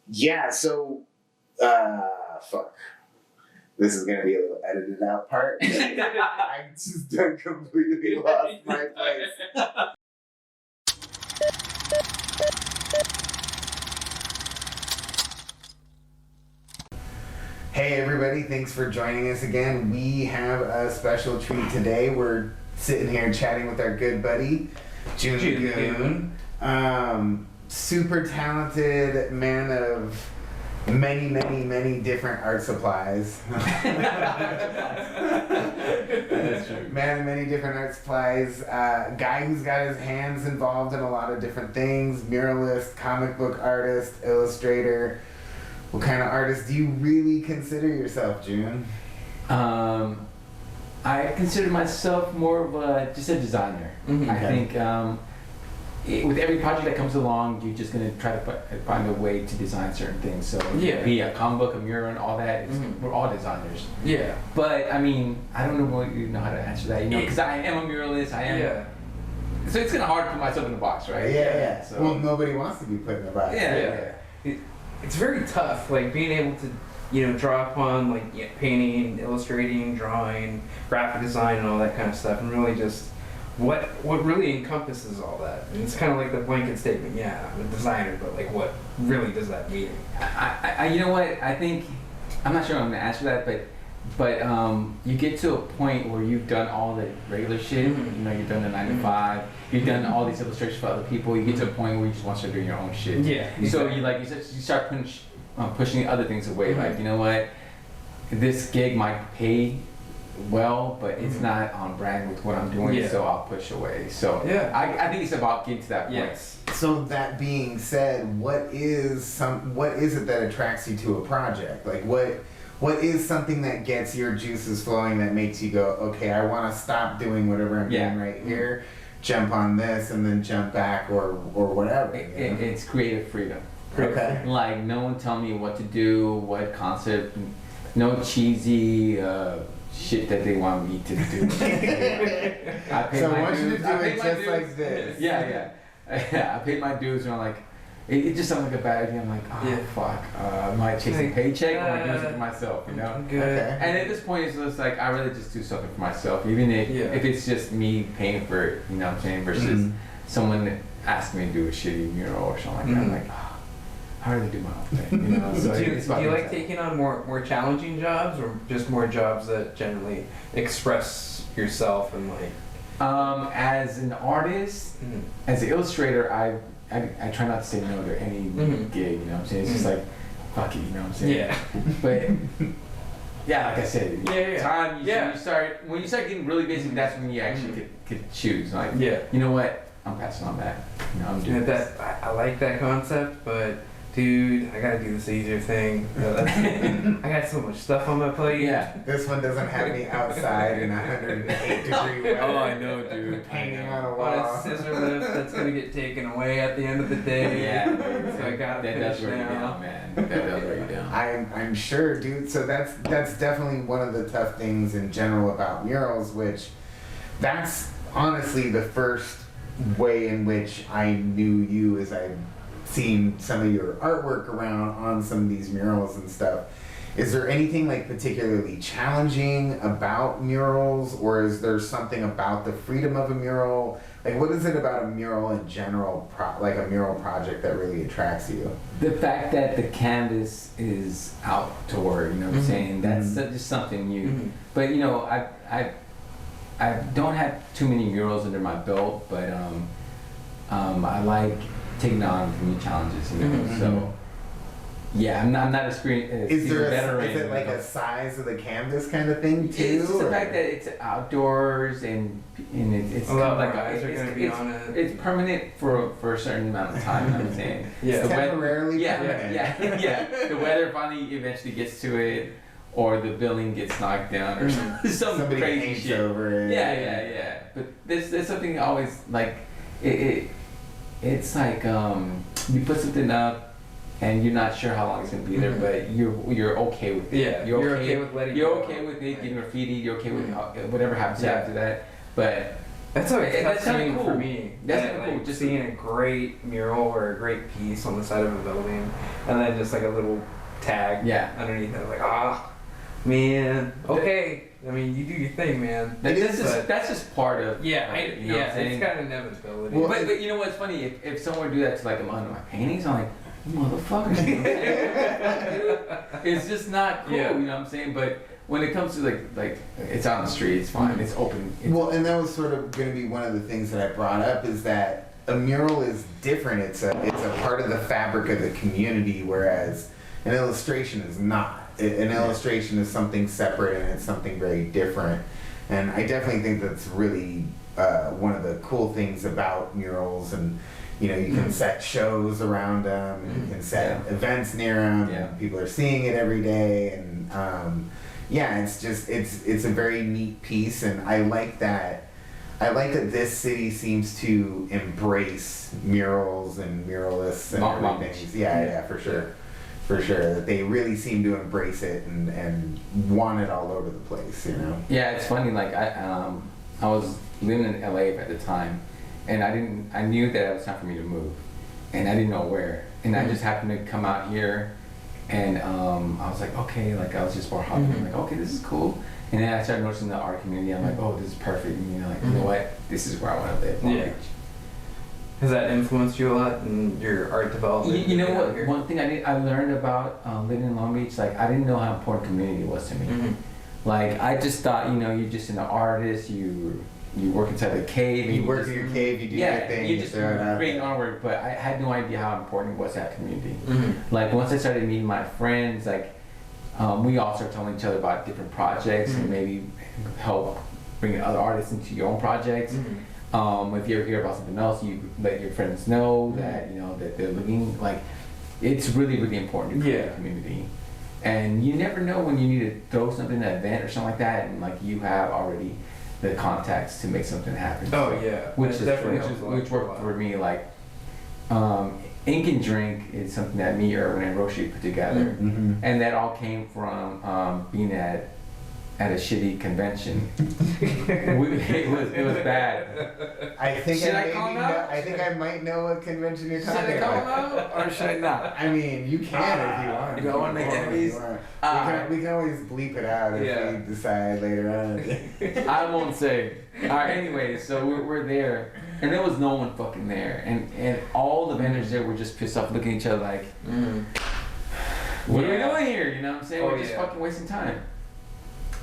Yeah, so fuck. This is gonna be a little edited out part. I just done completely lost my place. Hey everybody, thanks for joining us again. We have a special treat today. We're sitting here chatting with our good buddy, Joon the Goon. Super talented man of many different art supplies. That's true. Man of many different art supplies. Guy who's got his hands involved in a lot of different things. Muralist, comic book artist, illustrator. What kind of artist do you really consider yourself, Joon? I consider myself more of just a designer. Okay. I think with every project that comes along, you're just gonna try to find a way to design certain things. So Yeah. be a comic book, a mural, and all that. We're all designers. Yeah. But I mean, I don't know what you know how to answer that. You know, because I am a muralist. I am. Yeah. So it's kind of hard to put myself in the box, right? Yeah. So, Well, nobody wants to be put in a box. yeah. It's very tough, like being able to, draw upon like painting, illustrating, drawing, graphic design, and all that kind of stuff, and really just what really encompasses all that. And it's kind of like the blanket statement. Yeah, I'm a designer, but like, what really does that mean? I you know what? I think I'm not sure I'm gonna answer that, but you get to a point where you've done all the regular shit. Mhm. You know, you've done the 9 to 5. You've done all these illustrations for other people. You get to a point where you just want to start doing your own shit. Yeah. So you start pushing other things away. Like, you know what? This gig might pay well, but it's not on brand with what I'm doing. Yeah. So I'll push away. So Yeah. I think it's about getting to that point. Yes. So that being said, what is it that attracts you to a project? Like what is something that gets your juices flowing that makes you go, okay, I want to stop doing whatever I'm doing right here, jump on this, and then jump back or whatever. It's creative freedom. Okay. Like, no one tell me what to do, what concept, no cheesy shit that they want me to do. I pay So my I want you to dues. do I pay it my just dues. like this. Yeah. I paid my dues, and I'm like, it just sounds like a bad idea. I'm like, oh fuck, am I chasing a paycheck or am I doing something for myself? You know. Good. Okay. And at this point, it's just like I really just do something for myself, even if it's just me paying for it. You know what I'm saying? Versus someone asking me to do a shitty mural or something like that. I'm like, oh, I really do my own thing. You know. So do it's about you like that. taking on more challenging jobs, or just more jobs that generally express yourself and like? As an artist, as an illustrator, I try not to say no to any gig, you know what I'm saying? It's just like, fuck it, you know what I'm saying? Yeah. But, yeah, like I said, Yeah. time, when you start getting really busy, that's when you actually could choose. Like, you know what, I'm passing on that. You know, I'm doing this. I like that concept, but dude, I gotta do this easier thing. I got so much stuff on my plate. Yeah. This one doesn't have me outside in 108-degree weather. Oh, I know, dude. Painting on a On wall. a scissor lift that's gonna get taken away at the end of the day. Yeah. So I gotta That finish does wear you now. down, man. That does wear you down. I'm sure, dude. So that's definitely one of the tough things in general about murals, which that's honestly the first way in which I knew you, as I've seen some of your artwork around on some of these murals and stuff. Is there anything like particularly challenging about murals, or is there something about the freedom of a mural? Like, what is it about a mural in general, like a mural project, that really attracts you? The fact that the canvas is outdoor, you know what I'm saying? That's just something new. But you know, I don't have too many murals under my belt, but I like taking on new challenges, you know. So yeah, I'm not experienced. Is it like a size of the canvas kind of thing too? It's just the fact that it's outdoors and it's kind of like it's permanent for a certain amount of time. I'm saying It's temporarily permanent. Yeah. The weather finally eventually gets to it, or the building gets knocked down, or some Somebody crazy paints shit. over it. Yeah. But there's something always like it's like you put something up and you're not sure how long it's gonna be there, but you're okay with it. Yeah, you're okay with letting You're go. okay with it getting graffiti. You're okay with whatever happens after that. But That's always That's fascinating kinda for cool. me. That's that, kinda like, cool. Just seeing a great mural or a great piece on the side of a building, and then just like a little tag underneath it. Like, man, okay. I mean, you do your thing, man. That's just part of. Yeah, you know what I'm saying? it's got inevitability. Well, but you know what's funny? If someone would do that to like one of my paintings, I'm like, motherfucker. You know what I'm saying? It's just not cool. Yeah. You know what I'm saying? But when it comes to like it's on the street, it's fine. It's open. Well, and that was sort of going to be one of the things that I brought up is that a mural is different. It's a part of the fabric of the community, whereas an illustration is not. An illustration is something separate and it's something very different. And I definitely think that's really one of the cool things about murals. And you know, you can set shows around them, and you can set events near them. Yeah. And people are seeing it every day, and it's just it's a very neat piece, and I like that. I like that this city seems to embrace murals and muralists and everything. Yeah, for sure. For sure, that they really seem to embrace it and want it all over the place, you know. Yeah, it's funny. Like I was living in LA at the time, and I knew that it was time for me to move, and I didn't know where. And I just happened to come out here, and I was like, okay, like I was just more hopping. I'm like, okay, this is cool. And then I started noticing the art community. I'm like, oh, this is perfect. And you know, like you know what, this is where I want to live. Long Beach. Has that influenced you a lot in your art development? You know what? One thing I learned about living in Long Beach, like I didn't know how important community was to me. Like I just thought, you know, you're just an artist. You work inside the cave. You work in your cave. You do your thing. You just create artwork. But I had no idea how important it was to that community. Like once I started meeting my friends, like we all started telling each other about different projects and maybe help bring other artists into your own projects. If you ever hear about something else, you let your friends know that you know that they're looking like it's really, really important to create a community. And you never know when you need to throw something in an event or something like that, and like you have already the contacts to make something happen. Which worked for me. Like Ink and Drink is something that me, Irwin, and Roshi put together, and that all came from being at a shitty convention. It was bad. I think I think I might know what convention you're talking about. Should I call him out or should I not? I mean, you can if you want. You don't want to make enemies? We can always bleep it out if we decide later on. I won't say. Alright, anyway, so we're there. And there was no one fucking there. And all the vendors there were just pissed off looking at each other like, what are we doing here? You know what I'm saying? We're just fucking wasting time.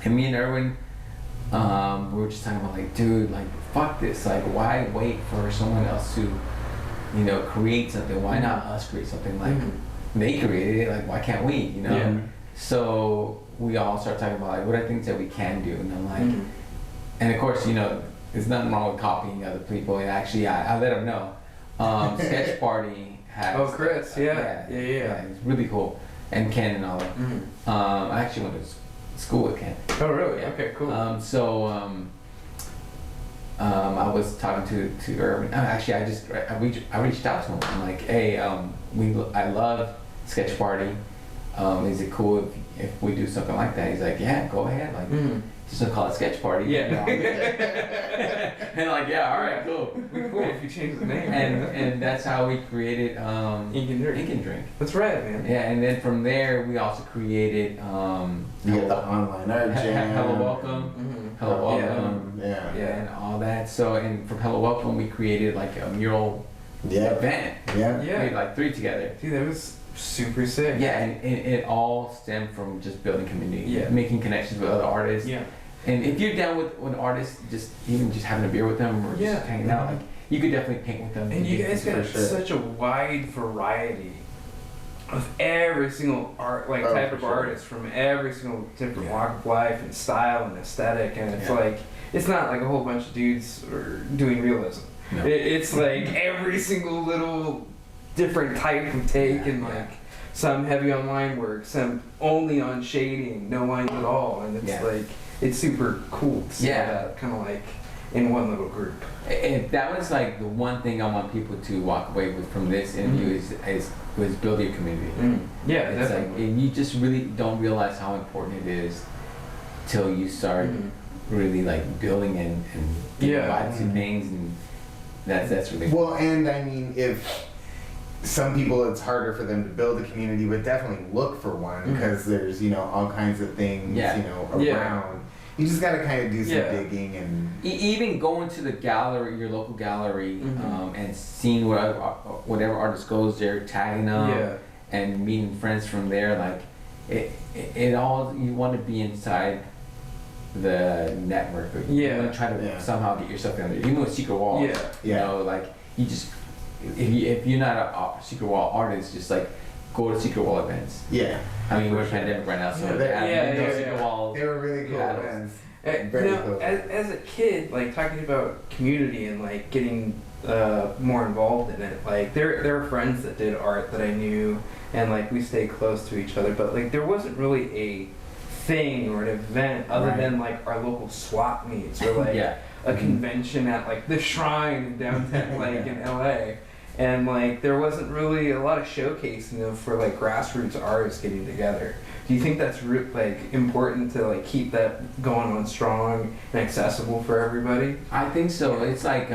And me and Irwin, we were just talking about like, dude, like, fuck this. Like, why wait for someone else to, you know, create something? Why not us create something? Like, they created it. Like, why can't we? You know? Yeah. So we all start talking about like, what are things that we can do? And I'm like, and of course, you know, there's nothing wrong with copying other people. And actually, I let them know. Sketch Party has. Oh, Chris, yeah. It's really cool. And Ken and all that. I actually went to school with Ken. Oh really? Yeah. Okay, cool. I was talking to Irvin. Actually, I reached out to him. I'm like, hey, I love Sketch Party. Is it cool if we do something like that? He's like, yeah, go ahead. Like, just don't call it Sketch Party. Yeah. And like, yeah, all right, cool. Be cool if you change the name. And that's how we created Ink and Drink. That's right, man. Yeah, and then from there we also created the online art jam. Hello Welcome. Hello Welcome. And all that. So and from Hello Welcome we created like a mural event. We made like 3 together. Dude, that was super sick. Yeah, and it all stemmed from just building community, making connections with other artists. Yeah. And if you're down with an artist, just having a beer with them or just hanging out, like you could definitely paint with them. And you guys got such a wide variety of every single art, type of artist from every single different walk of life and style and aesthetic. And it's like it's not like a whole bunch of dudes doing realism. No. It's like every single little different type of take and like some heavy on line work, some only on shading, no lines at all, and it's like it's super cool to see that kind of like in one little group. And that was like the one thing I want people to walk away with from this interview is build your community. Yeah, it's like, and you just really don't realize how important it is till you start really like building and getting invited to things, and that's really Well, and I mean, if some people it's harder for them to build a community, but definitely look for one because there's all kinds of things around. You just gotta kind of do some digging and even going to the gallery, your local gallery, and seeing whatever artist goes there, tagging them, and meeting friends from there. Like it all, you want to be inside the network. You want to try to somehow get yourself in there, even with Secret Wall. Like you just if you're not a Secret Wall artist, just like go to Secret Wall events. I mean, we're pandemic right now, so Secret Wall. They were really cool events. Cool. As a kid, like talking about community and like getting more involved in it, like there were friends that did art that I knew, and like we stayed close to each other, but like there wasn't really a thing or an event other than like our local swap meets or like a convention at like the Shrine in downtown like in LA. And like there wasn't really a lot of showcasing for like grassroots artists getting together. Do you think that's like important to like keep that going on strong and accessible for everybody? I think so. It's like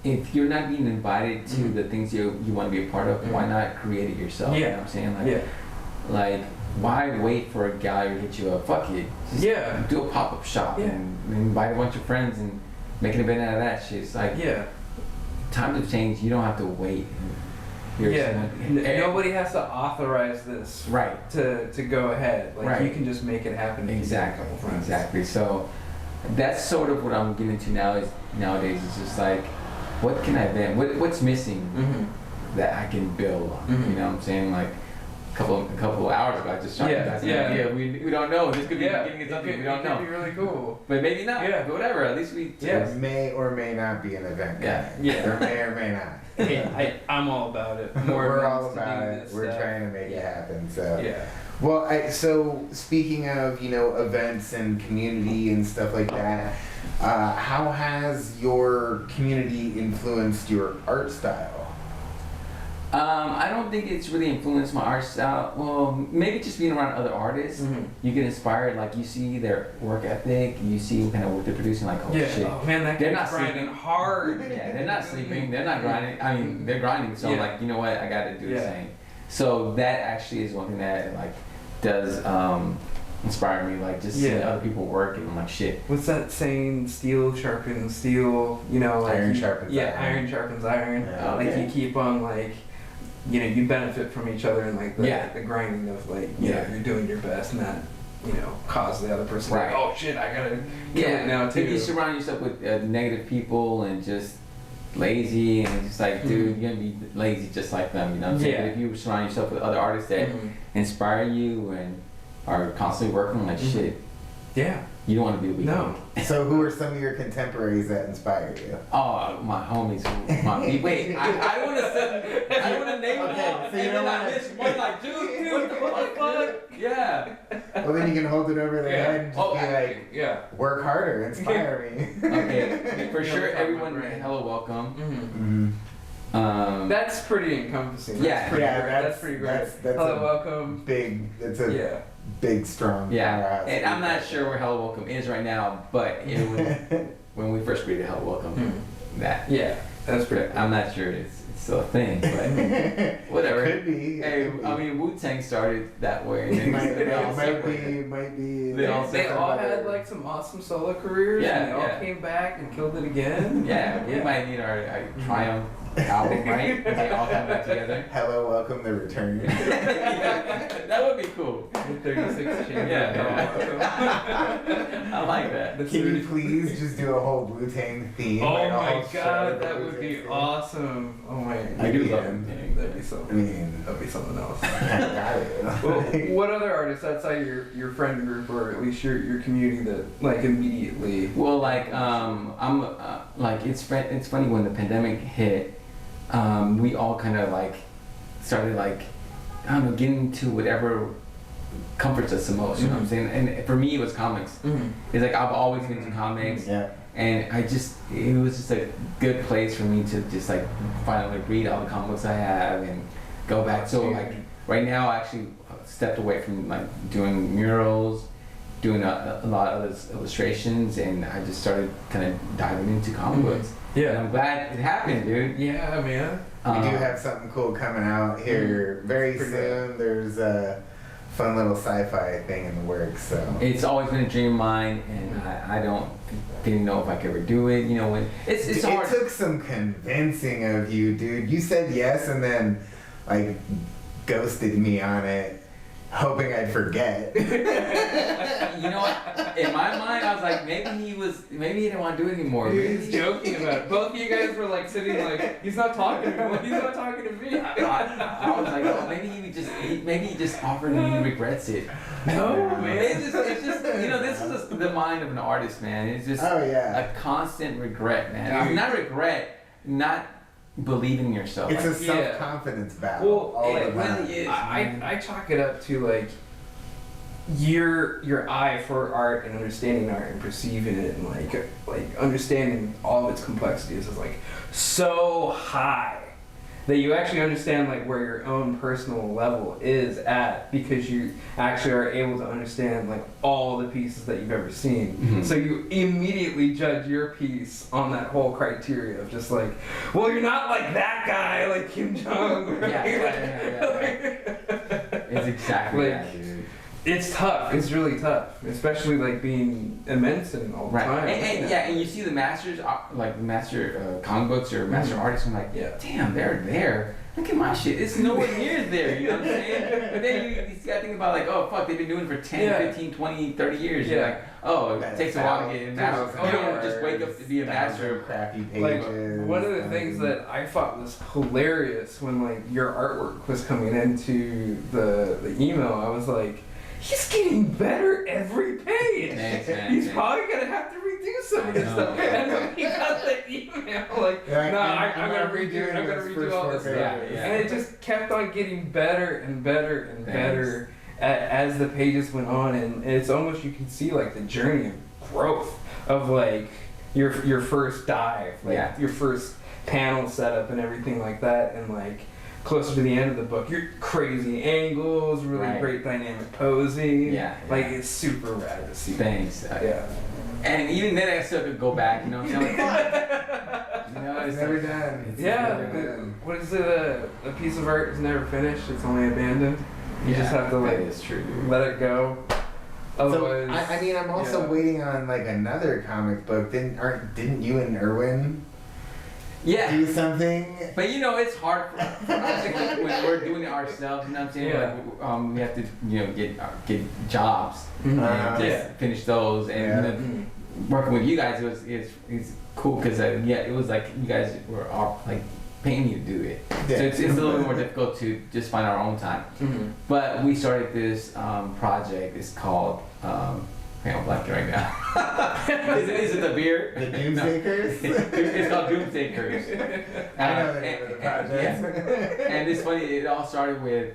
if you're not being invited to the things you want to be a part of, why not create it yourself? You know what I'm saying? Like why wait for a gallery to hit you up? Fuck it. Just do a pop-up shop and invite a bunch of friends and make an event out of that shit. It's like times have changed. You don't have to wait. Nobody has to authorize this to go ahead. Like you can just make it happen. Exactly. So that's sort of what I'm getting to nowadays. It's just like, what can I invent? What's missing that I can build on? You know what I'm saying? Like a couple of hours ago, I just shot that idea. We don't know. This could be the beginning of something we don't know. It could be really cool. But maybe not. But whatever. At least we. It may or may not be an event. There may or may not. I'm all about it. We're all about it. We're trying to make it happen. So well, so speaking of events and community and stuff like that, how has your community influenced your art style? I don't think it's really influenced my art style. Well, maybe just being around other artists, you get inspired. Like you see their work ethic, you see what kind of work they're producing. Like, oh shit, man, they're not grinding hard. They're not sleeping. They're not grinding. I mean, they're grinding. So I'm like, you know what, I got to do the same. So that actually is one thing that like does inspire me. Like just seeing other people work, and I'm like, shit. What's that saying? Steel sharpens steel. Like iron sharpens iron. Iron sharpens iron. Like you keep on like. You benefit from each other and like the grinding of like you're doing your best and that cause the other person like, oh shit, I gotta kill it now too. If you surround yourself with negative people and just lazy and it's just like, dude, you're gonna be lazy just like them. You know what I'm saying? But if you surround yourself with other artists that inspire you and are constantly working like shit. You don't want to be a weak link. So who are some of your contemporaries that inspire you? Oh, my homies. Wait, I don't want to name them all. So you don't want to miss one like, dude, what the fuck? Yeah. Well, then you can hold it over their head and just be like, work harder, inspire me. Okay, for sure, everyone, hello, welcome. That's pretty encompassing. That's pretty great. That's hello, welcome. Big. That's a big, strong. And I'm not sure where hello, welcome is right now, but it was when we first created hello, welcome. That's pretty. Cool. I'm not sure it's still a thing, but whatever. It could be. Hey, I mean, Wu-Tang started that way. And might be. They all had like some awesome solo careers. And they all came back and killed it again. We might need our Triumph album, right? They all come back together. Hello, welcome, the return. That would be cool. The 36 chamber. I like that. Can you please just do a whole Wu-Tang theme? Oh my god, that would be awesome. Oh my god. I do love Wu-Tang. That'd be something. That'd be something else. Well, what other artists outside your friend group or at least your community that like immediately? Well, like I'm like it's funny when the pandemic hit. We all kind of like started like I don't know getting to whatever comforts us the most. You know what I'm saying? And for me, it was comics. It's like I've always been into comics, and it was just a good place for me to just like finally read all the comics I have and go back. So like right now, I actually stepped away from like doing murals doing a lot of those illustrations, and I just started kind of diving into comic books. Yeah. And I'm glad it happened, dude. Yeah, man. We do have something cool coming out here very Pretty soon. There's a fun little sci-fi thing in the works. So It's always been a dream of mine, and I didn't know if I could ever do it. You know, when it's hard. It took some convincing of you, dude. You said yes, and then like ghosted me on it, hoping I'd forget. You know what? In my mind, I was like, maybe he didn't want to do it anymore. He was joking about it. Both of you guys were like sitting like, he's not talking to me. Like, he's not talking to me. I was like, oh, maybe he just offered and he regrets it. No, man. It's just you know, this is the mind of an artist, man. It's just a constant regret, man. Dude. Not regret, not believing in yourself. It's Like, a self-confidence battle. Well, all it the time. really is. I chalk it up to like your eye for art and understanding art and perceiving it and like understanding all of its complexities is like so high that you actually understand like where your own personal level is at, because you actually are able to understand like all the pieces that you've ever seen. Mhm. So you immediately judge your piece on that whole criteria of just like, well, you're not like that guy, like Kim Jong. Right? Yeah. It's exactly Like, that, dude. It's tough. It's really tough, especially like being immense and all the Right, time. and you see the masters, like the master comic books or master artists, I'm like, Yeah. damn, they're there. Look at my shit. It's nowhere near there, you know what I'm saying? But then you gotta think about like, oh fuck, they've been doing it for 10, Yeah. 15, 20, 30 years. Yeah. You're like, oh, it takes a while to get a master. You don't just wake up to be a master. Crappy Like pages. one of the things that I thought was hilarious when like your artwork was coming into the email, I was like, he's getting better every page. Thanks, man. He's probably gonna have to redo some of this I know. stuff. And then he got the email like, Yeah, no, I'm I'm gonna not redo redoing it. I'm gonna those redo first all four this stuff. pages. Yeah. And it just kept on getting better and better and better as the pages went on, and it's almost, you can see like the journey of growth of like your first dive, like your first panel setup and everything like that, and like closer to the end of the book, you're crazy angles, really great dynamic posing. Yeah. Like it's super rad to see. Thanks. Yeah. And even then, I still could go back, you know what I'm saying? Like, you know, It's never done. It's Yeah. never done. What is it? A piece of art is never finished. It's only abandoned. You just have to that like is true, dude. let it go. So, Otherwise, I mean, I'm also waiting on like another comic book. Didn't you and Erwin Yeah. do something? But you know, it's hard for us like, when we're doing it ourselves. You know what I'm saying? Yeah. Like, we have to, you know, get jobs and just finish those. And you know, working with you guys it's cool because it was like you guys were all like paying me to do it. Yeah. So it's a little bit more difficult to just find our own time. But we started this project. It's called. I'm blanking right now. is it the beer? The Doomsakers? It's called Doomsakers. I know the name of the project. And it's funny, it all started with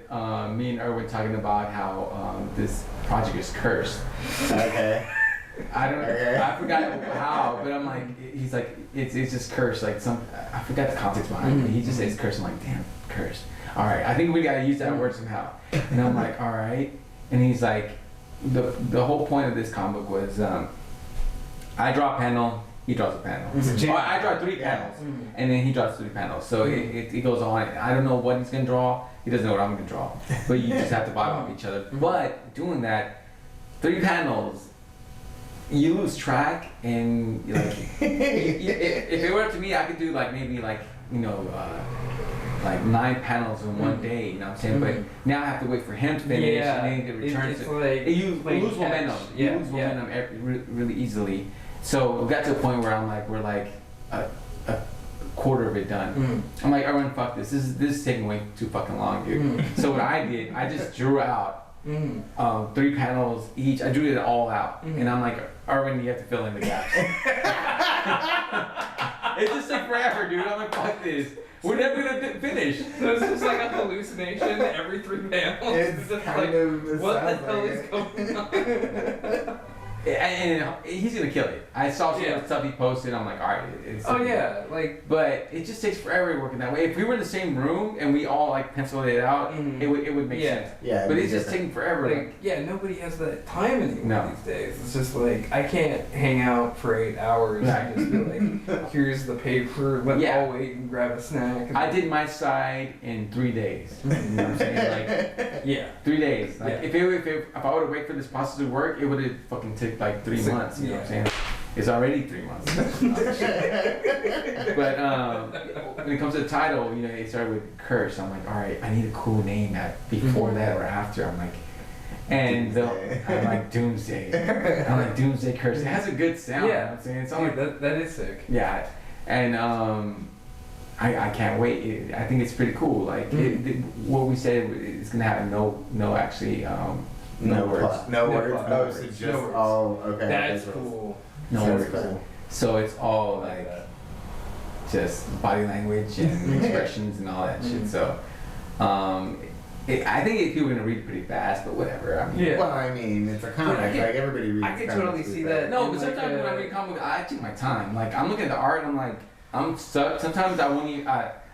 me and Erwin talking about how this project is cursed. Okay. I forgot how, but I'm like, he's like, it's just cursed. Like I forgot the context behind it. He just says cursed. I'm like, damn, cursed. All right, I think we gotta use that word somehow. And I'm like, all right. And he's like, the whole point of this comic book was I draw a panel, he draws a panel. Or I draw 3 panels, and then he draws 3 panels. So it goes on. I don't know what he's gonna draw. He doesn't know what I'm gonna draw. But you just have to vibe off each other. But doing that, 3 panels, you lose track, and like if it were up to me, I could do like maybe like like 9 panels in one day, you know what I'm saying? But now I have to wait for him to finish, and then it returns. It's like you lose momentum. Yeah. You lose momentum really easily. So we got to a point where we're like a quarter of it done. I'm like, Erwin, fuck this. This is taking way too fucking long, dude. So what I did, I just drew out 3 panels each. I drew it all out, and I'm like, Erwin, you have to fill in the gaps. It just took forever, dude. I'm like, fuck this. We're never gonna finish. So it's just like a hallucination every 3 panels. It's just kind like, of. what the hell is going on? And he's gonna kill it. I saw some of the stuff he posted. I'm like, all right, it's. Oh yeah, like. But it just takes forever working that way. If we were in the same room and we all like penciled it out, it would make sense. Yeah. But it's just taking forever. Like, yeah, nobody has that time anymore No. these days. It's just like I can't hang out for 8 hours and just be like, here's the paper. Let's all wait and grab a snack. I did my side in 3 days. You know what I'm saying? Like, yeah, 3 days. Like if I would have waited for this process to work, it would have fucking took like 3 months. You know what I'm saying? It's already 3 months. But when it comes to the title, you know, it started with Curse. I'm like, all right, I need a cool name before that or after. I'm like, and I'm like Doomsday. I'm like Doomsday Curse. It has a good sound. Yeah, you know what I'm saying? It's all dude, like, that is sick. yeah, and I can't wait. I think it's pretty cool. Like what we said, it's gonna have no actually no words. No words. plot. Oh, so just No words. all okay. That's cool. No That's words. cool. So it's all like just body language and expressions and all that shit. So I think people are gonna read pretty fast, but whatever. I mean, Well, I mean, it's a comic. I can- like everybody reads. I can comics totally these see days. that. no, And but like, sometimes when I read comics, I take my time. Like I'm looking at the art, and I'm like, I'm stuck. Sometimes I won't even.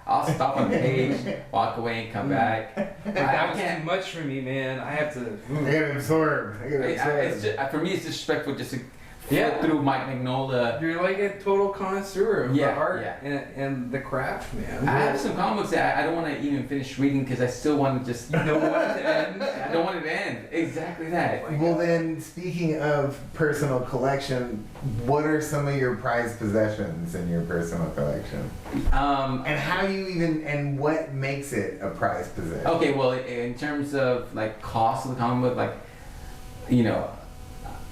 I'll stop on the page, walk away, and come back. That was too much for me, man. I have to. I gotta absorb. It's just, for me, it's disrespectful just to flip through Mike Mignola. You're like a total connoisseur of the art yeah. and the craft, man. I have some comics that I don't want to even finish reading because I still want to just. You don't want it to end. I don't want it to end. Exactly that. Well, then, speaking of personal collection, what are some of your prized possessions in your personal collection? And how you even, and what makes it a prized possession? Okay, well, in terms of like cost of the comic book, like, you know,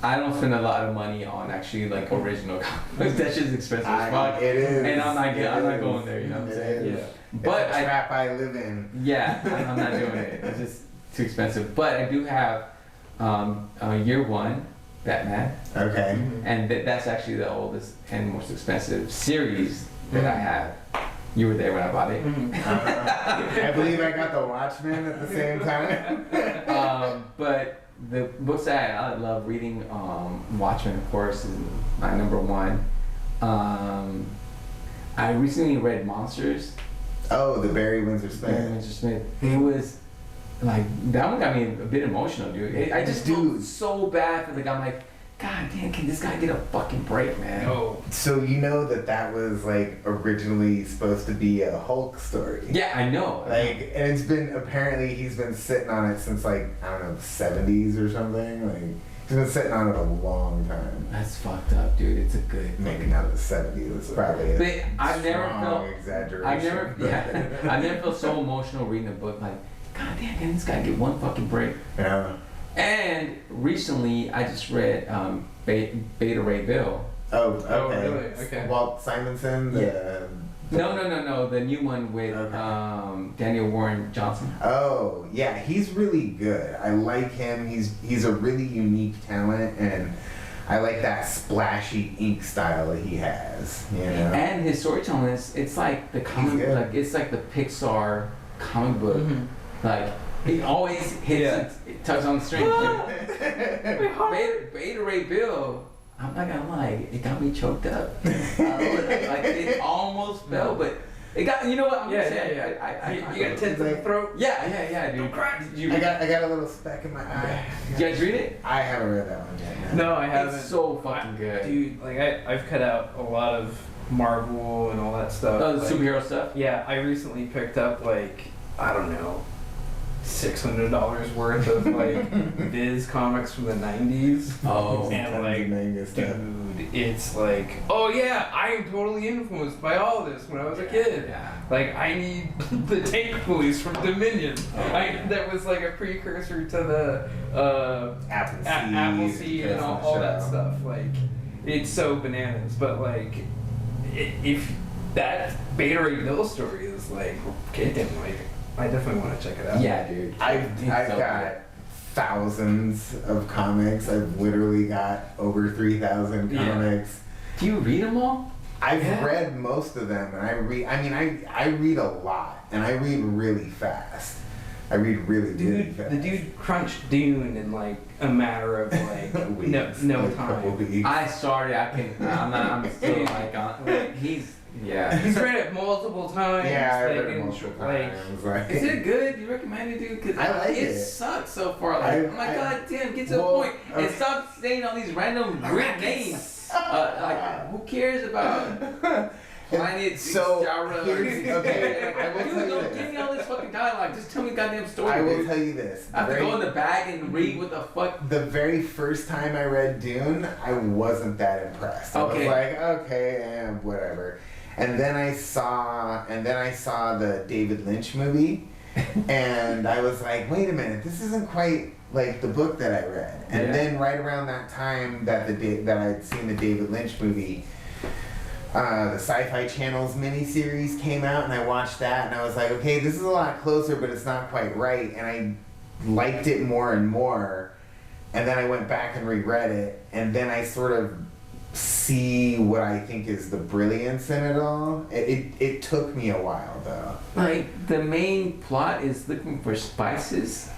I don't spend a lot of money on actually like original comics. That shit's expensive as fuck. It is. And I'm not going there. You know what I'm saying? Yeah. But it's a trap I live in. Yeah, I'm not doing it. It's just too expensive. But I do have Year One Batman, Okay. and that's actually the oldest and most expensive series that I have. You were there when I bought it. I believe I got the Watchmen at the same time. But the books that I love reading, Watchmen, of course, is my number one. I recently read Monsters. Oh, the Barry Windsor Barry Smith. Windsor Smith. It was like that one got me a bit emotional, dude. I just felt so bad for the guy. I'm like, God damn, can this guy get a fucking break, man? Oh. So you know that was like originally supposed to be a Hulk story. Yeah, I know. Like, and it's been apparently he's been sitting on it since like I don't know the 70s or something. Like he's been sitting on it a long time. That's fucked up, dude. It's a good. Maybe not the 70s. It's probably But a I've never strong felt. exaggeration. I never felt so emotional reading a book. Like, God damn, can this guy get one fucking break? Yeah. And recently, I just read Beta Ray Bill. Oh, okay. Oh, really? Okay. Walt Simonson. No, the new one with Daniel Warren Johnson. Oh, yeah, he's really good. I like him. He's a really unique talent, and I like that splashy ink style that he has. You know. And his storytelling it's like the comic, like it's like the Pixar comic book, like. He always hits it tugs on the string. Beta Ray Bill, I'm not gonna lie, it got me choked up. Like it almost fell, but it got. You know what? I'm gonna say. You got tens in the throat. Yeah, dude. Don't cry. I got a little speck in my eye. Did you guys read it? I haven't read that one yet. No, I haven't. It's so fucking good, dude. Like I've cut out a lot of Marvel and all that stuff. Oh, the like, superhero stuff. Yeah, I recently picked up like I don't know. $600 worth of like Viz comics from the 90s. Oh, and like, dude, it's like, oh yeah, I am totally influenced by all this when I was a kid. Yeah. Like, I need the Tank Police from Dominion. That was like a precursor to the Appleseed and all that stuff. Like, it's so bananas. But like, if that Beta Ray Bill story is like kicking, like. I definitely want to check it out. Yeah, dude. I've got thousands of comics. I've literally got over 3,000 comics. Do you read them all? I've read most of them, and I read a lot, and I read really fast. I read really, really fast. The dude crunched Dune in like a matter of like no Like a couple time. weeks. I started. I'm still like on. He's He's read it multiple times. Yeah, I like, read it and, multiple like, times. Like, Is it good? Do you recommend it, dude? Because I like it. sucks so far. Like, oh my god, damn, get to the point and okay. stop saying all these random weird names. Like, who cares about planets, So, genres? here's- okay, I will Dude, tell you don't this. give me all this fucking dialogue. Just tell me a goddamn story. I will dude. tell you this. I have to go in the bag and read what the fuck. The very first time I read Dune, I wasn't that impressed. I Okay. was like, okay, whatever. And then I saw the David Lynch movie, and I was like, wait a minute, this isn't quite like the book that I read. And Yeah. then right around that time that I'd seen the David Lynch movie, the Sci-Fi Channel's miniseries came out, and I watched that, and I was like, okay, this is a lot closer, but it's not quite right. And I liked it more and more. And then I went back and reread it, and then I sort of see what I think is the brilliance in it all. It took me a while though. Like, the main plot is looking for spices.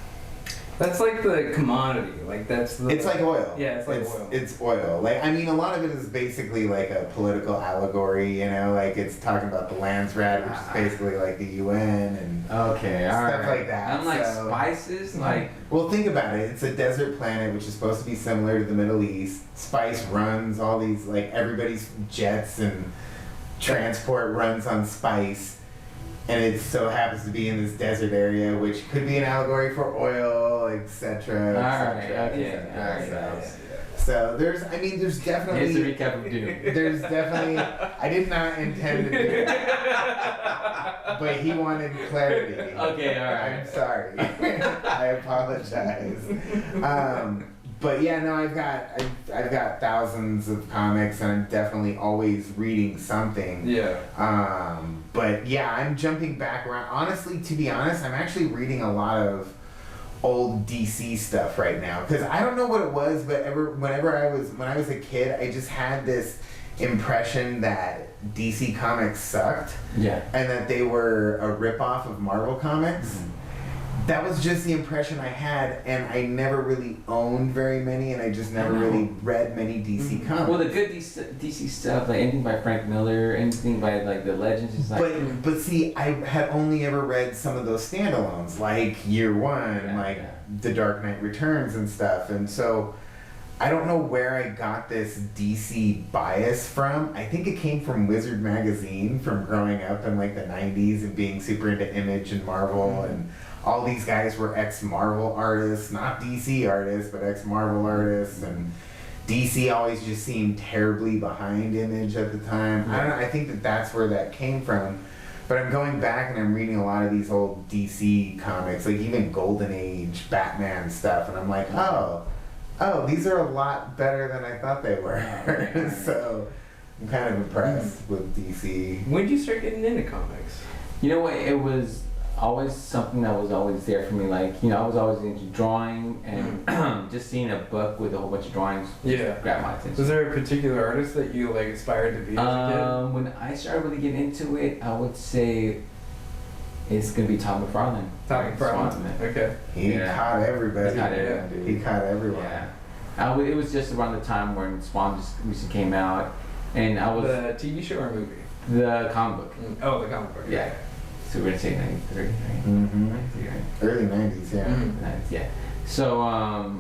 That's like the commodity. Like that's the. It's like oil. Yeah, it's like oil. It's oil. Like, I mean, a lot of it is basically like a political allegory. You know, like it's talking about the Landsrat, which is basically like the UN and Okay, stuff like that. I'm like, So- spices? Like, Well, think about it. It's a desert planet, which is supposed to be similar to the Middle East. Spice runs all these, like, everybody's jets and transport runs on spice. And it so happens to be in this desert area, which could be an allegory for oil, etc. Alright, okay, alright. So there's Here's the definitely, recap of Dune. there's definitely, I did not intend to do it, but he wanted clarity. Okay, alright. I'm sorry. I apologize. But yeah, no, I've got thousands of comics, and I'm definitely always reading something. Yeah. But yeah, I'm jumping back around. Honestly, to be honest, I'm actually reading a lot of old DC stuff right now, because I don't know what it was, but when I was a kid, I just had this impression that DC Comics sucked, Yeah. and that they were a ripoff of Marvel Comics. That was just the impression I had, and I never really owned very many, and I just never really read many DC comics. Well, the good DC stuff, like anything by Frank Miller, anything by like the Legends, is like. But see, I had only ever read some of those standalones, like Year One, Yeah, like yeah. The Dark Knight Returns and stuff, and so I don't know where I got this DC bias from. I think it came from Wizard Magazine, from growing up in like the 90s and being super into Image and Marvel, and all these guys were ex-Marvel artists, not DC artists, but ex-Marvel artists, and DC always just seemed terribly behind Image at the time. I don't know, I think that that's where that came from. But I'm going back and I'm reading a lot of these old DC comics, like even Golden Age, Batman stuff, and I'm like, oh, these are a lot better than I thought they were. So I'm kind of impressed with DC. When did you start getting into comics? You know what? It was always something that was always there for me. Like, you know, I was always into drawing, and just seeing a book with a whole bunch of drawings grabbed my attention. Was there a particular artist that you like aspired to be as a When I started really getting into it, I would say it's gonna be Todd McFarlane. kid? Todd McFarlane. Swan, man. Okay. He Yeah. caught everybody. He caught everyone, dude. He caught everyone. Yeah. It was just around the time when Spawn just recently came out, and I was The TV show or movie? the comic book. Oh, the comic book. Yeah. So we're gonna say 93, right? Mm-hmm. 93, right? Early 90s, yeah. Mhm. 90s, yeah. So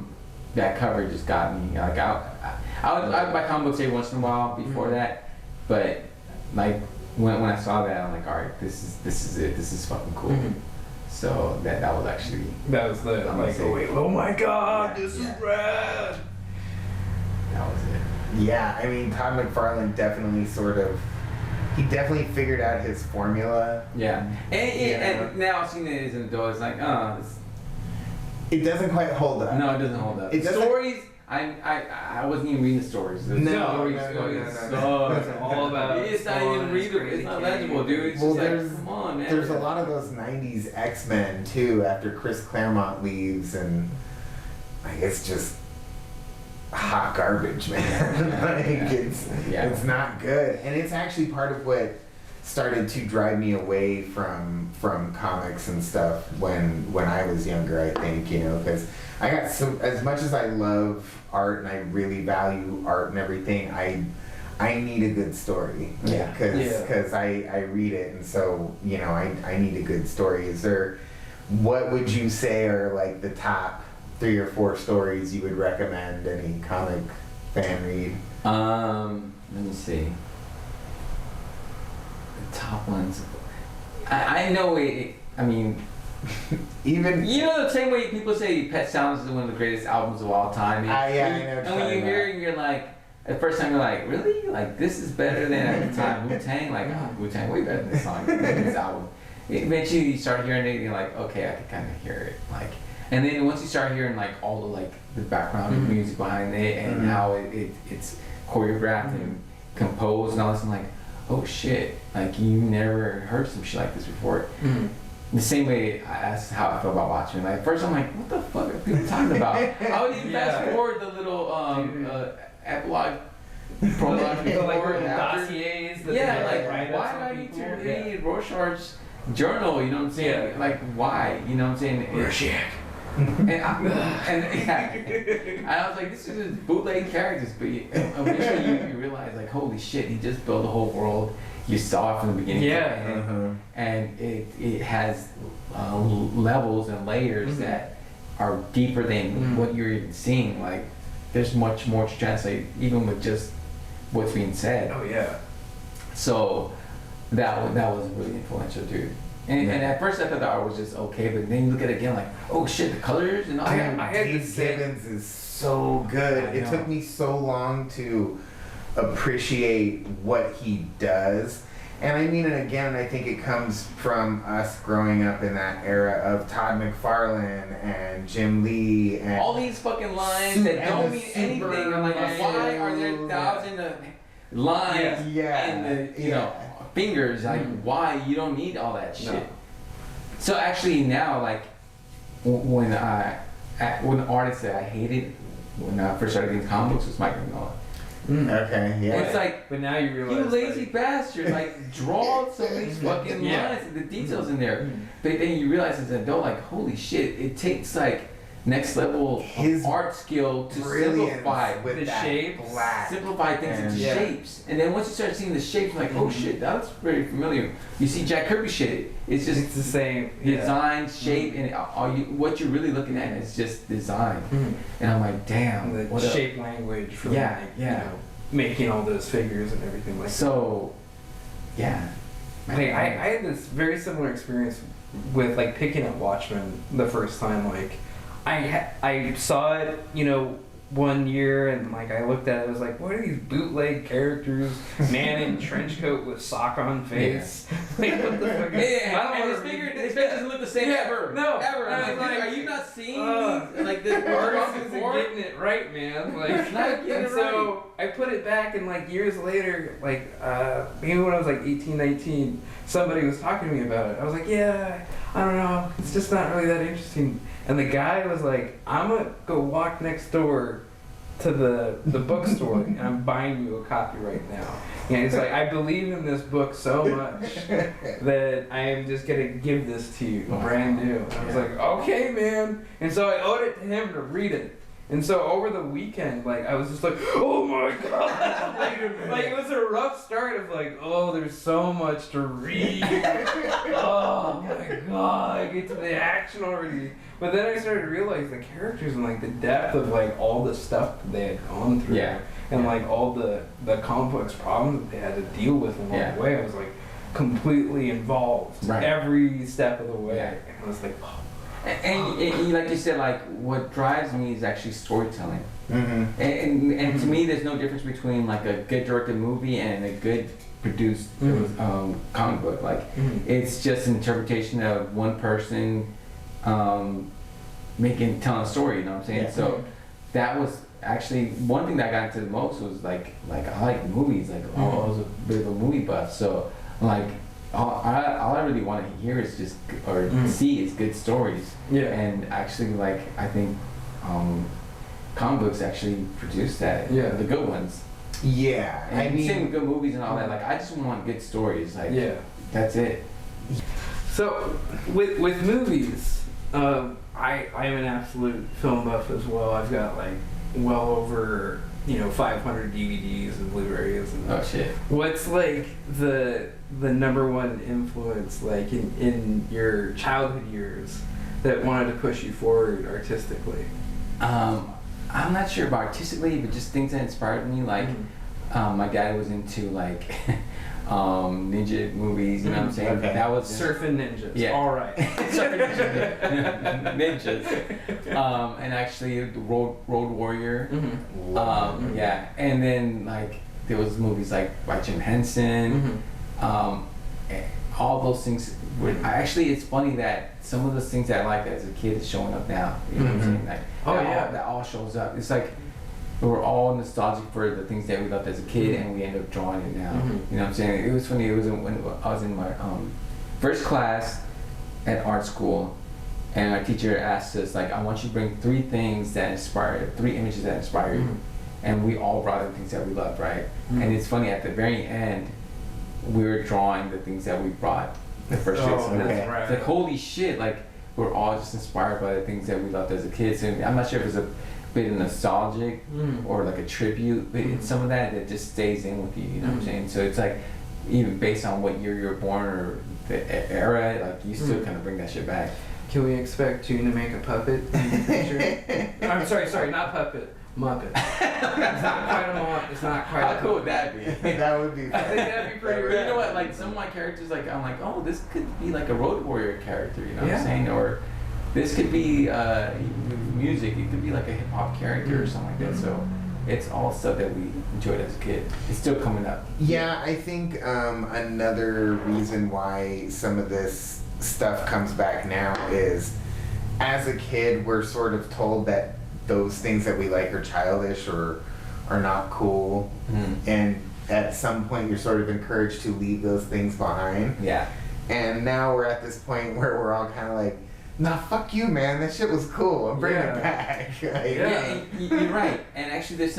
that cover just got me. Like I'd buy comic books every once in a while before that, but like when I saw that, I'm like, all right, this is it. This is fucking cool. Mhm. So that was actually That was the I'm like, gonna say- oh my god, Yeah, this yeah. is rad. that was it. Yeah, I mean, Todd McFarlane definitely he definitely figured out his formula. Yeah. And Yeah. now seeing it as an adult, it's like, It doesn't quite hold up. no, it doesn't hold up. It doesn't- Stories. I wasn't even reading the stories. The No, stories, no, stories no. sucks. It's all about. It's not even readable. It's not legible, dude. It's Well, just there's- like, come on, man. There's a lot of those 90s X-Men too, after Chris Claremont leaves, and like, it's just hot garbage, man. Like, it's Yeah. not good. And it's actually part of what started to drive me away from comics and stuff when I was younger, I think, you know, because I got so, as much as I love art and I really value art and everything, I need a good story. Yeah. Because I read it, and so, you know, I need a good story. Is there, what would you say are like the top 3 or 4 stories you would recommend any comic fan read? Let me see. The top ones. I know it. I mean, Even you know, the same way people say Pet Sounds is one of the greatest albums of all time. yeah, I know. And when you hear it, you're like, at first time you're like, really? Like, this is better than at the time Wu-Tang? Like, oh, Wu-Tang way better than this song, this album. Eventually you start hearing it and you're like, okay, I can kind of hear it. Like, and then once you start hearing like all the like the background music behind it and how it's choreographed and composed and all this, I'm like, oh shit, like you never heard some shit like this before. The same way that's how I felt about Watchmen. Like first I'm like, what the fuck are people talking about? I would even fast forward the little epilogue, prologue, The, like, before and after. dossiers that Yeah, they, like write why up do I on need to people. read Rorschach's journal? You know what I'm saying? Yeah. Like why? You know what I'm saying? Rorschach. And I was like, this is just bootleg characters, but eventually you realize, like, holy shit, he just built a whole world. You saw it from the beginning to the end, and it has levels and layers that are deeper than what you're even seeing. Like, there's much more to translate, even with just what's being said. Oh yeah. So that was really influential, dude. And at first I thought the art was just okay, but then you look at it again like, oh shit, the colors and all that. I had Dave to say- Gibbons is so good. I It know. took me so long to appreciate what he does. And I mean, and again, I think it comes from us growing up in that era of Todd McFarlane and Jim Lee and All these fucking lines that And don't the mean anything. I'm like, super- why are there thousands of lines Yeah. and the, you know, fingers? Like, why? You don't need all that shit. So actually now, like, when artists that I hated when I first started getting comic books was Mike Mignola. Okay, yeah. It's like, But now you realize, you lazy like, bastard, like draw some of these fucking lines and the details in there. But then you realize as an adult, like, holy shit, it takes like next level His of art skill to brilliance simplify with the that shapes. black. simplify things into Yeah. shapes. And then once you start seeing the shapes, like, oh shit, that's very familiar. You see Jack Kirby shit, it's just It's the same. design, shape, and what you're really looking at is just design. And I'm like, damn, The what up? shape language for Yeah, like, yeah. you know, making all those figures and everything like that. So, yeah. Like, I had this very similar experience with like picking up Watchmen the first time. Like I saw it, you know, one year and like I looked at it, I was like, what are these bootleg characters? Man in trench coat with sock on face. Like what the fuck? Yeah, and his figure doesn't look the same ever. No, ever. I I'm was like, like, are you not seeing these? Like the the artist isn't before? getting it right, man. Like, Not getting and it so I put it back, and like years later, like maybe when I was like 18, 19, somebody was talking to me about it. I was like, yeah, I don't know, it's just not really that interesting. And the guy was like, I'm gonna go walk next door to the bookstore, and I'm buying you a copy right now. And it's like, I believe in this book so much that I am just gonna give this to you, brand new. And I was like, okay, man. And so I owed it to him to read it. And so over the weekend, like, I was just like, oh my god! like it was a rough start of like, oh, there's so much to read. Oh my god, I get to the action already. But then I started to realize the characters and like the depth of like all the stuff that they had gone through. Yeah. And like all the complex problems that they had to deal with along the way. I was like completely involved every step of the way. Yeah. And I was like, oh. And like you said, like what drives me is actually storytelling. Mm-hmm. And to me, there's no difference between like a good directed movie and a good produced comic book. Like it's just an interpretation of one person telling a story. You know what I'm saying? Yeah. So that was actually one thing that I got into the most was like I like movies. Like I was a bit of a movie buff. So like. All I really want to hear is just, or see is good stories. Yeah. And actually, like, I think comic books actually produce that. Yeah. The good ones. Yeah, And I mean, same with good movies and all that. Like I just want good stories. Like Yeah. that's it. So with movies, I am an absolute film buff as well. I've got like well over 500 DVDs and Blu-rays. And Oh shit. what's like the number one influence like in your childhood years that wanted to push you forward artistically? I'm not sure about artistically, but just things that inspired me. Like my dad was into like ninja movies. You know what I'm saying? Okay. That was Surfing ninjas. Yeah. All right. ninjas. And actually Road Warrior. Yeah. And then like there was movies like by Jim Henson. All those things were actually. It's funny that some of those things that I liked as a kid is showing up now. You know what I'm saying? Like that all shows up. It's like we're all nostalgic for the things that we loved as a kid, and we end up drawing it now. You know what I'm saying? It was funny. It was when I was in my first class at art school, and our teacher asked us like, "I want you to bring three images that inspire you," and we all brought in things that we loved, right? And it's funny at the very end, we were drawing the things that we brought the first day. Oh, that's right. It's like holy shit! Like we're all just inspired by the things that we loved as a kid. So I'm not sure if it's a bit of nostalgic or like a tribute, but it's some of that just stays in with you. You know what I'm saying? So it's like even based on what year you're born or the era, like you still kind of bring that shit back. Can we expect Joon to make a puppet in the future? I'm sorry, not puppet. Muppet. It's not quite a Muppet. It's not quite. How cool would that be? that would be. I think that'd be pretty. But you know what? Like some of my characters, like I'm like, oh, this could be like a Road Warrior character. You know what I'm saying? Or this could be music. It could be like a hip hop character or something like that. So it's all stuff that we enjoyed as a kid. It's still coming up. Yeah, I think another reason why some of this stuff comes back now is, as a kid, we're sort of told that those things that we like are childish or are not cool, and at some point you're sort of encouraged to leave those things behind. Yeah. And now we're at this point where we're all kind of like, nah, fuck you, man. That shit was cool. I'm bringing it back. Like, You're right. And actually, there's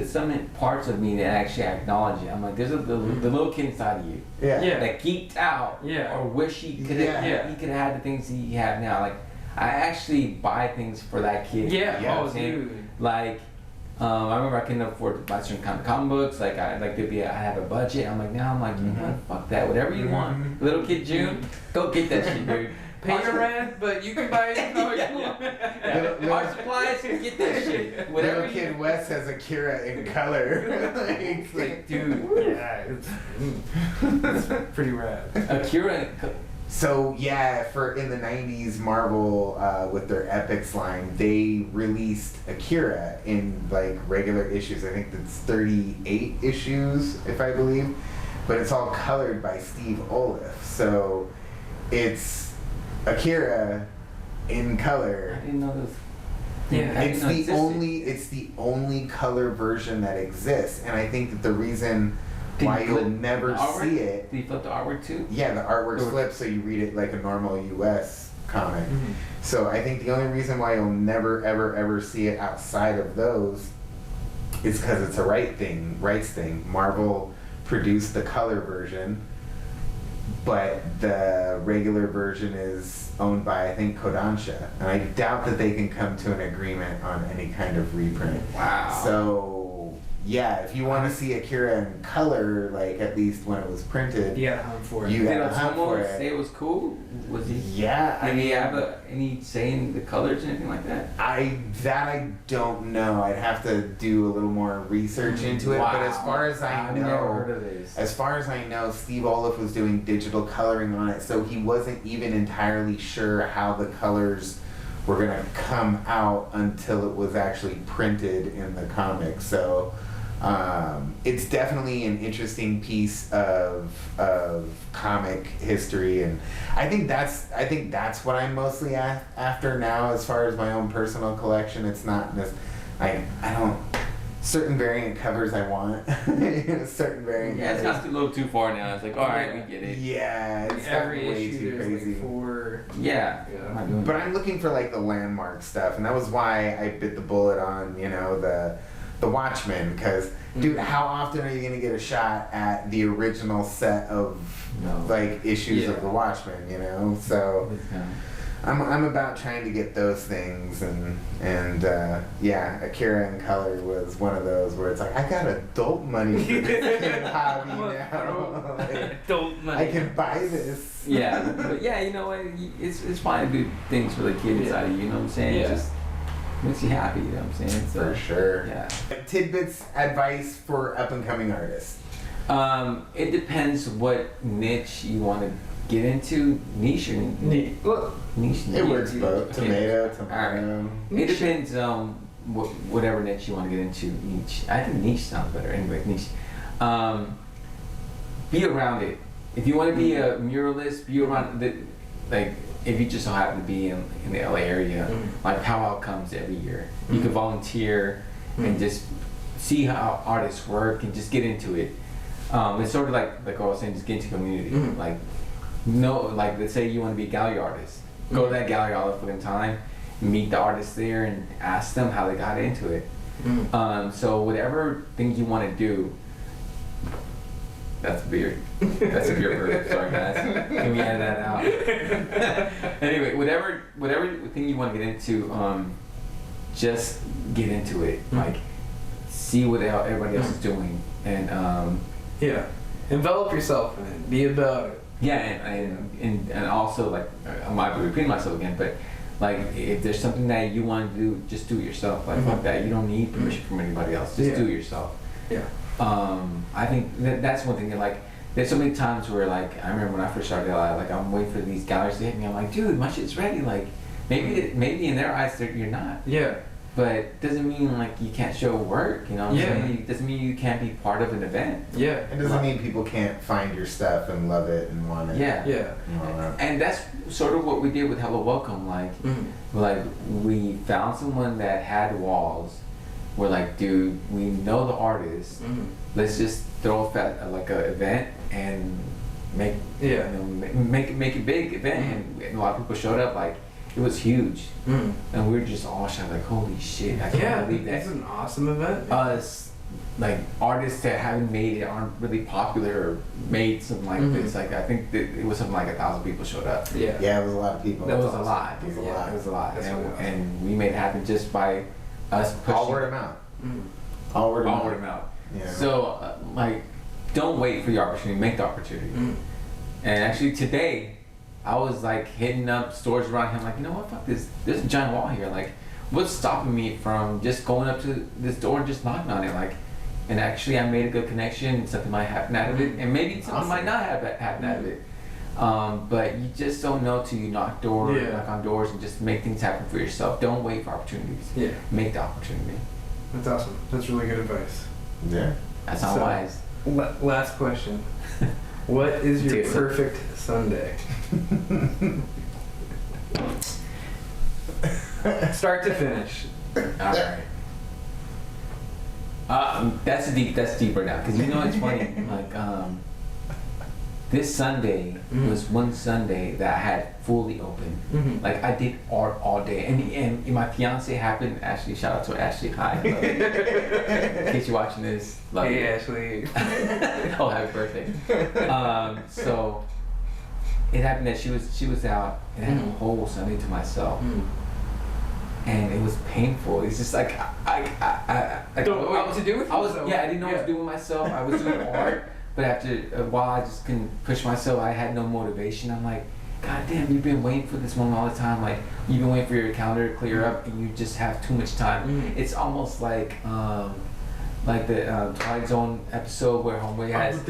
some parts of me that actually acknowledge it. I'm like, there's the little kid inside of you that geeked out or wish he could have he could have had the things he have now. Like, I actually buy things for that kid. Dude. Like, I remember I couldn't afford to buy certain kind of comic books. Like, I have a budget. I'm like, now I'm like, you know what? Fuck that. Whatever you want. Little kid Joon, go get that shit, dude. Pay your rent, but you can buy it. Art supplies, get that shit. Whatever. Little kid Wes has Akira in color. like, dude, it's pretty rad. Akira. So yeah, in the 90s, Marvel with their Epics line, they released Akira in like regular issues. I think that's 38 issues, if I believe, but it's all colored by Steve Oliff. So it's Akira in color. I didn't know this. Yeah, It's the only color version that exists, and I think that the reason why you'll never see it. Do you flip the artwork too? Yeah, the artwork's flipped, so you read it like a normal U.S. comic. So I think the only reason why you'll never ever see it outside of those is because it's a rights thing. Marvel produced the color version, but the regular version is owned by, I think, Kodansha, and I doubt that they can come to an agreement on any kind of reprint. Wow. So yeah, if you want to see Akira in color, like at least when it was printed, you gotta hunt for it. You gotta hunt for it. Say it was cool. Was he? Yeah. Did he have any say in the colors or anything like that? I don't know. I'd have to do a little more research into it. Wow. But as far as I I've know, never heard of this. Steve Oliff was doing digital coloring on it, so he wasn't even entirely sure how the colors were gonna come out until it was actually printed in the comic. So it's definitely an interesting piece of comic history, and I think that's what I'm mostly after now as far as my own personal collection. It's not this, I don't, certain variant covers I want. Certain variant Yeah, it's covers. not a little too far now. It's like, all right, we get it. Yeah, it's Every gotten way issue too there's crazy. like 4. Yeah. I'm not doing But that. I'm looking for like the landmark stuff, and that was why I bit the bullet on, the The Watchmen, because dude, how often are you gonna get a shot at the original set of like issues of The Watchmen? You know, so I'm about trying to get those things, and yeah, Akira in color was one of those where it's like I got adult money for this hobby now. Like, adult money. I can buy this. Yeah, but yeah, you know what? It's fine to do things for the kid inside of you. You know what I'm saying? Yeah. It just makes you happy. You know what I'm saying? For sure. Yeah. Tidbits, advice for up and coming artists. It depends what niche you want to get into. Niche or niche? It works both. Tomato. Alright. It depends whatever niche you want to get into. Niche. I think niche sounds better. Anyway, niche. Be around it. If you want to be a muralist, be around the, like, if you just so happen to be in the LA area, like powwow comes every year. You can volunteer and just see how artists work and just get into it. It's sort of like I was saying, just get into community. Like, like let's say you want to be a gallery artist. Go to that gallery all the fucking time, meet the artists there and ask them how they got into it. So whatever thing you want to do, that's weird. That's a beer word. Sorry guys. Can we edit that out? Anyway, whatever thing you want to get into, just get into it. Like, see what everybody else is doing, and envelop yourself in it. Be about it. Yeah, and also, like, I might be repeating myself again, but like, if there's something that you want to do, just do it yourself. Like, fuck that. You don't need permission from anybody else. Just do it yourself. Yeah. I think that's one thing that, like, there's so many times where, like, I remember when I first started out, like, I'm waiting for these galleries to hit me. I'm like, dude, my shit's ready. Like, maybe in their eyes you're not. Yeah. But doesn't mean like you can't show work. You know what I'm saying? It doesn't mean you can't be part of an event. Yeah. It doesn't mean people can't find your stuff and love it and want it. Yeah. Yeah. And that's sort of what we did with Hello Welcome. Like, like we found someone that had walls. We're like, dude, we know the artist. Let's just throw like a event and make make it big event. And a lot of people showed up. Like, it was huge. And we were just all shocked, like, holy shit, I can't believe that. It's an awesome event. Us, like, artists that haven't made it, aren't really popular or made something like this. Like, I think that it was something like 1,000 people showed up. Yeah, it was a lot of people. That was a lot. It was a lot. It was a lot. That's really awesome. And we made it happen just by us pushing. All word of mouth. All word of mouth. Yeah. So, like, don't wait for the opportunity, make the opportunity. And actually today, I was like hitting up stores around here. I'm like, you know what? Fuck this. There's a giant wall here. Like, what's stopping me from just going up to this door and just knocking on it? Like, and actually, I made a good connection. Something might happen out of it, and maybe something might not happen out of it. But you just don't know till you knock on doors, and just make things happen for yourself. Don't wait for opportunities. Yeah. Make the opportunity. That's awesome. That's really good advice. Yeah. That's not wise. Last question. What is your perfect Sunday? Start to finish. All right. That's deep right now, because you know it's funny. Like, this Sunday was one Sunday that I had fully open. Like, I did art all day, and my fiance happened. Ashley, shout out to her. Ashley, hi. I love you. In case you're watching this, love you. Hey, Ashley. Oh, happy birthday. So it happened that she was out, and I had a whole Sunday to myself. And it was painful. It's just like I don't know what to do with yourself. I didn't know what to do with myself. I was doing art, but after a while, I just couldn't push myself. I had no motivation. I'm like, God damn, you've been waiting for this moment all the time. Like, you've been waiting for your calendar to clear up, and you just have too much time. It's almost like the Twilight Zone episode where Homeboy has.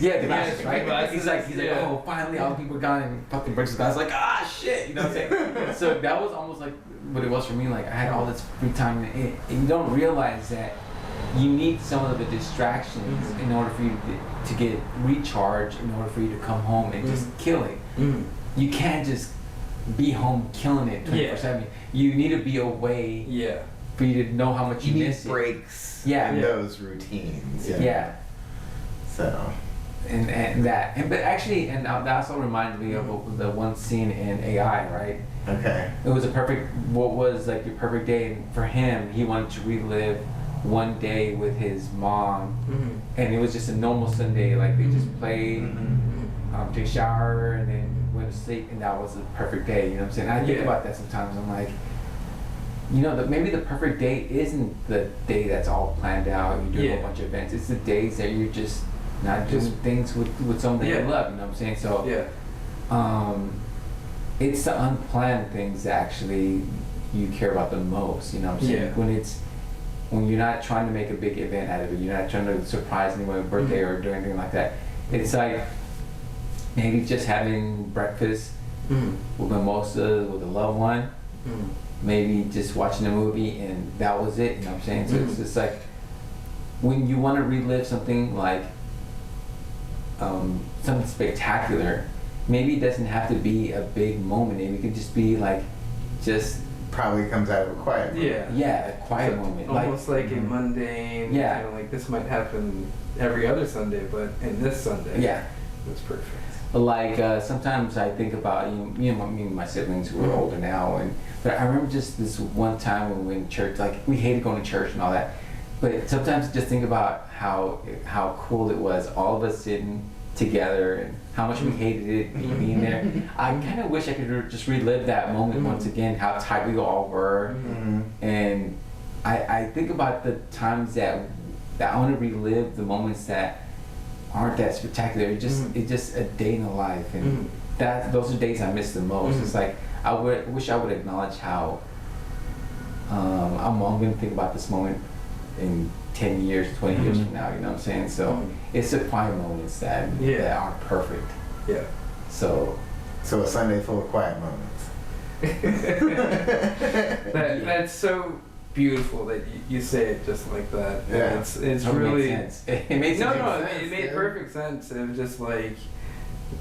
Yeah, the glasses, right? He's like, oh, finally all the people are gone, and fucking breaks his glass, like, shit, you know what I'm saying? So that was almost like what it was for me. Like, I had all this free time, and you don't realize that you need some of the distractions in order for you to get recharged, in order for you to come home and just kill it. You can't just be home killing it 24/7. You need to be away for you to know how much you miss it. Breaks in those routines. Yeah. So. But actually, and that also reminds me of the one scene in A.K.A, right? Okay. It was what was like your perfect day, and for him, he wanted to relive one day with his mom, Mhm. and it was just a normal Sunday. Like they just played, took a shower, and then went to sleep, and that was the perfect day. You know what I'm saying? I think Yeah. about that sometimes. I'm like, you know, maybe the perfect day isn't the day that's all planned out. You do Yeah. a bunch of events. It's the days that you're just not doing things with someone that Yeah. you love. You know what I'm saying? So, Yeah. it's the unplanned things that actually you care about the most. You know what I'm saying? Yeah. When you're not trying to make a big event out of it, you're not trying to surprise anyone with a birthday or do anything like that. It's like maybe just having breakfast with mimosas with a loved one, maybe just watching a movie, and that was it. You know what I'm saying? So it's just like when you want to relive something like something spectacular, maybe it doesn't have to be a big moment. Maybe it could just be like just Probably comes out of a quiet moment. Yeah. a quiet So moment. Almost like a mundane, Yeah. kind of like this might happen every other Sunday, but in this Sunday, Yeah. it's perfect. Like sometimes I think about me and my siblings who are older now, but I remember just this one time when we went to church. Like we hated going to church and all that, but sometimes just think about how cool it was, all of us sitting together, and how much we hated it being there. I kind of wish I could just relive that moment once again, how tight we all were, and I think about the times that I want to relive the moments that aren't that spectacular. It's just a day in the life, and those are days I miss the most. It's like I wish I would acknowledge how I'm going to think about this moment in 10 years, 20 years from now. You know what I'm saying? So it's the quiet moments that aren't perfect. Yeah. So So a Sunday full of quiet moments. That's so beautiful that you say it just like that. And Yeah. it's it really makes sense. It makes no, sense. it made yeah. perfect sense. It was just like,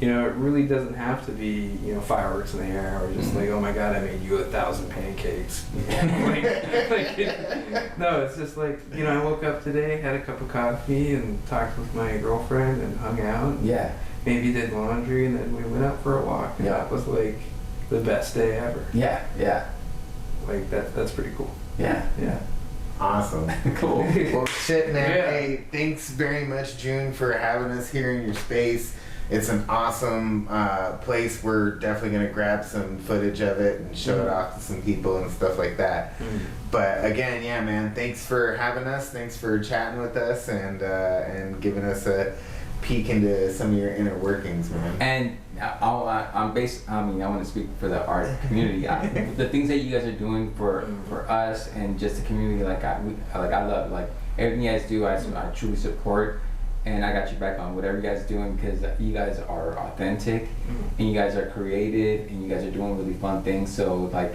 you know, it really doesn't have to be, you know, fireworks in the air or just like, oh my God, I made you 1,000 pancakes. No, it's just like, you know, I woke up today, had a cup of coffee, and talked with my girlfriend and hung out. Yeah. Maybe did laundry, and then we went out for a walk. And Yeah. that was like the best day ever. Yeah. Yeah. Like that's pretty cool. Yeah. Yeah. Awesome. Cool. Well, shit, man. Yeah. Hey, thanks very much, June, for having us here in your space. It's an awesome place. We're definitely gonna grab some footage of it and show it off to some people and stuff like that. But again, yeah, man. Thanks for having us. Thanks for chatting with us and giving us a peek into some of your inner workings, man. And I want to speak for the art community. The things that you guys are doing for us and just the community, I love like everything you guys do. I truly support, and I got your back on whatever you guys are doing because you guys are authentic and you guys are creative and you guys are doing really fun things. So like,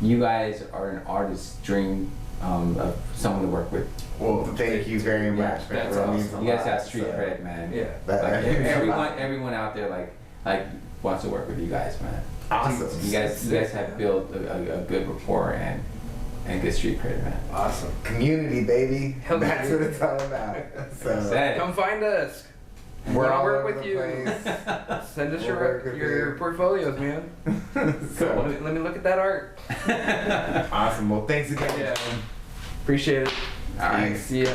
you guys are an artist's dream of someone to work with. Well, thank you very much, man. that's That means awesome. a You guys lot, got street so. cred, man. Yeah. That- Like that means a lot. everyone out there like wants to work with you guys, man. Awesome. You guys have built a good rapport and good street cred, man. Awesome. Community, baby. Hell yeah. That's what it's all about. So Said. Come find us. we're Wanna all work over with the you. place. Send us We'll work with your you. portfolios, man. So Let me look at that art. awesome. Well, thanks again. Yeah. Appreciate it. All right. See ya.